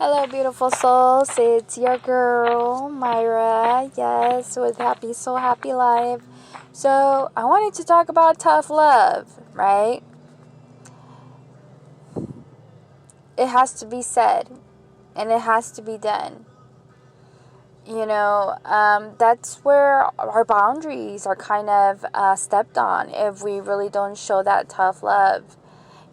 Hello, beautiful souls. It's your girl, Myra. Yes, with Happy Soul, Happy Life. So, I wanted to talk about tough love, right? It has to be said, and it has to be done. That's where our boundaries are kind of stepped on if we really don't show that tough love.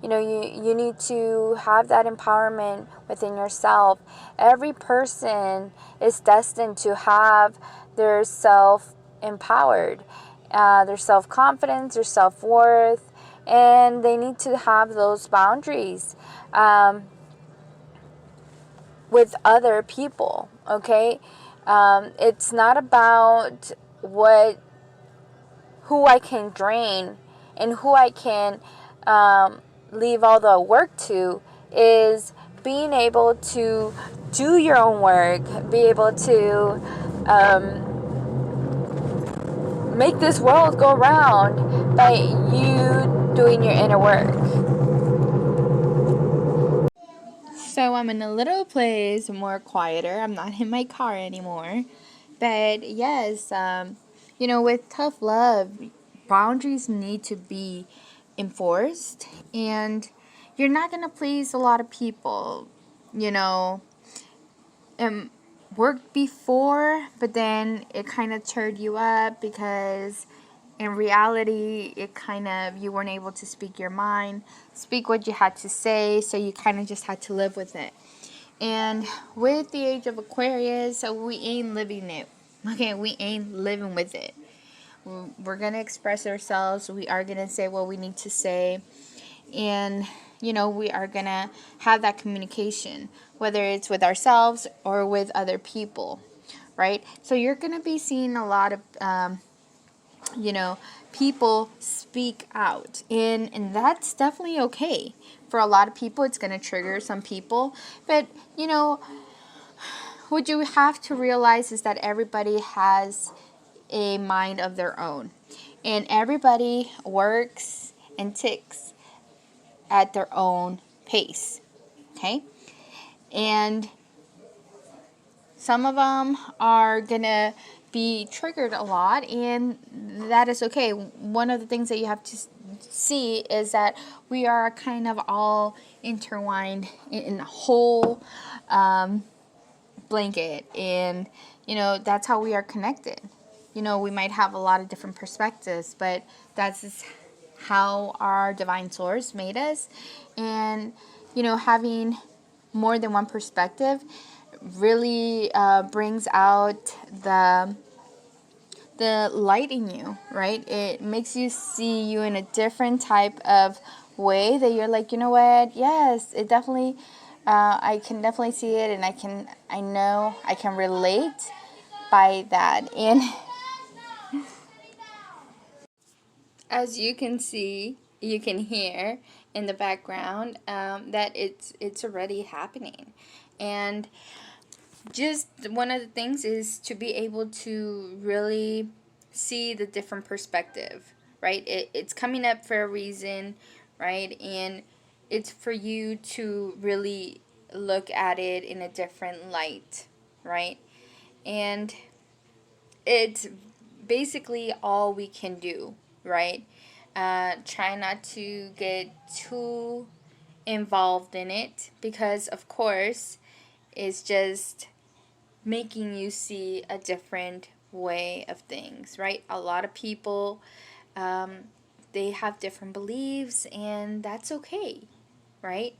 You need to have that empowerment within yourself. Every person is destined to have their self empowered, their self confidence, their self worth, and they need to have those boundaries with other people. Okay, it's not about who I can drain and who I can leave all the work to. Is being able to do your own work, be able to make this world go round by you doing your inner work. So I'm in a little place, more quieter. I'm not in my car anymore. But yes, with tough love, boundaries need to be enforced. And you're not going to please a lot of people, you know. Worked before, but then it kind of turned you up because in reality it kind of you weren't able to speak your mind, speak what you had to say, so you kind of just had to live with it. And with the age of Aquarius, so we ain't living it. Okay, we ain't living with it. We're gonna express ourselves. We are gonna say what we need to say, and we are gonna have that communication, whether it's with ourselves or with other people, right? So you're gonna be seeing a lot of people speak out, and that's definitely okay. For a lot of people it's gonna trigger some people, but what you have to realize is that everybody has a mind of their own, and everybody works and ticks at their own pace. Okay? And some of them are gonna be triggered a lot, and that is okay. One of the things that you have to see is that we are kind of all intertwined in a whole blanket, and that's how we are connected. We might have a lot of different perspectives, but that's just how our divine source made us. And having more than one perspective really brings out the light in you, right? It makes you see you in a different type of way, that you're like, you know what? Yes, it definitely. I can definitely see it, and I know I can relate by that. And as you can see, you can hear in the background that it's already happening. And just one of the things is to be able to really see the different perspective, right? It's coming up for a reason, right? And it's for you to really look at it in a different light, right? And it's basically all we can do, right? Try not to get too involved in it, because, of course, it's just making you see a different way of things, right? A lot of people, they have different beliefs, and that's okay, right?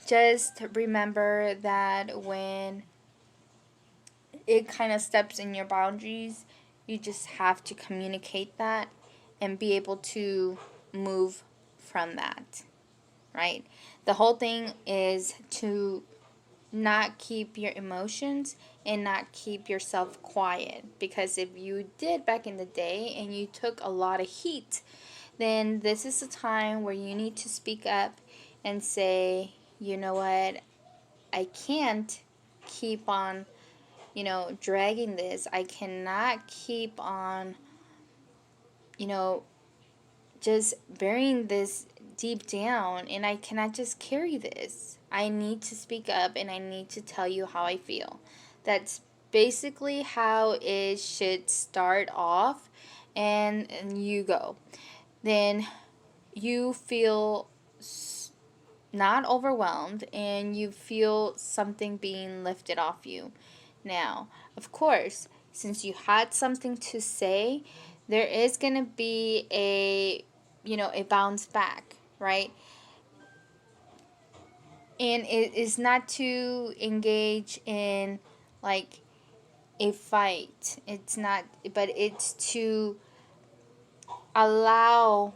Just remember that when it kind of steps in your boundaries, you just have to communicate that and be able to move from that, right? The whole thing is to not keep your emotions and not keep yourself quiet, because if you did back in the day and you took a lot of heat, then this is the time where you need to speak up and say, you know what, I can't keep on dragging this. I cannot keep on, just burying this deep down, and I cannot just carry this. I need to speak up, and I need to tell you how I feel. That's basically how it should start off, and you go. Then you feel not overwhelmed, and you feel something being lifted off you. Now, of course, since you had something to say, there is going to be a bounce back, right? And it is not to engage in like a fight. It's not, but it's to allow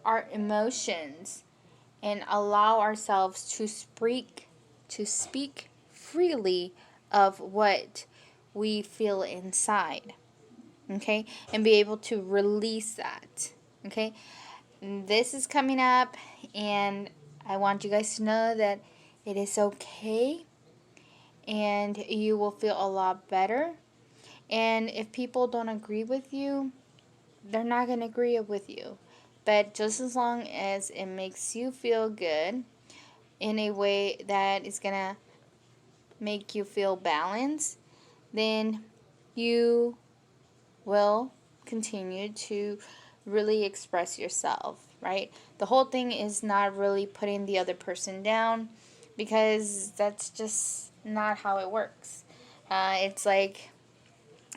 our emotions and allow ourselves to speak freely of what we feel inside, okay, and be able to release that, okay. This is coming up, and I want you guys to know that it is okay, and you will feel a lot better. And if people don't agree with you, they're not going to agree with you. But just as long as it makes you feel good in a way that is going to make you feel balanced, then you will continue to really express yourself, right? The whole thing is not really putting the other person down, because that's just not how it works. It's like,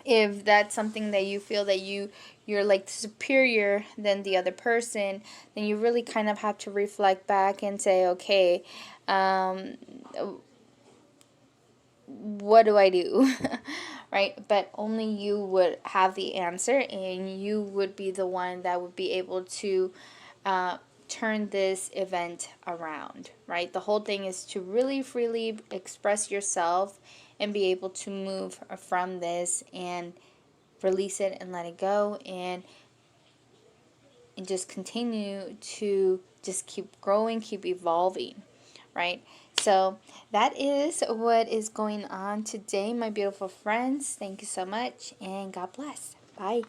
if that's something that you feel that you're like superior than the other person, then you really kind of have to reflect back and say, okay, um, what do I do? Right? But only you would have the answer, and you would be the one that would be able to uh, turn this event around, right? The whole thing is to really freely express yourself and be able to move from this and release it and let it go, and just continue to just keep growing, keep evolving, right? So that is what is going on today, my beautiful friends. Thank you so much, and God bless. Bye.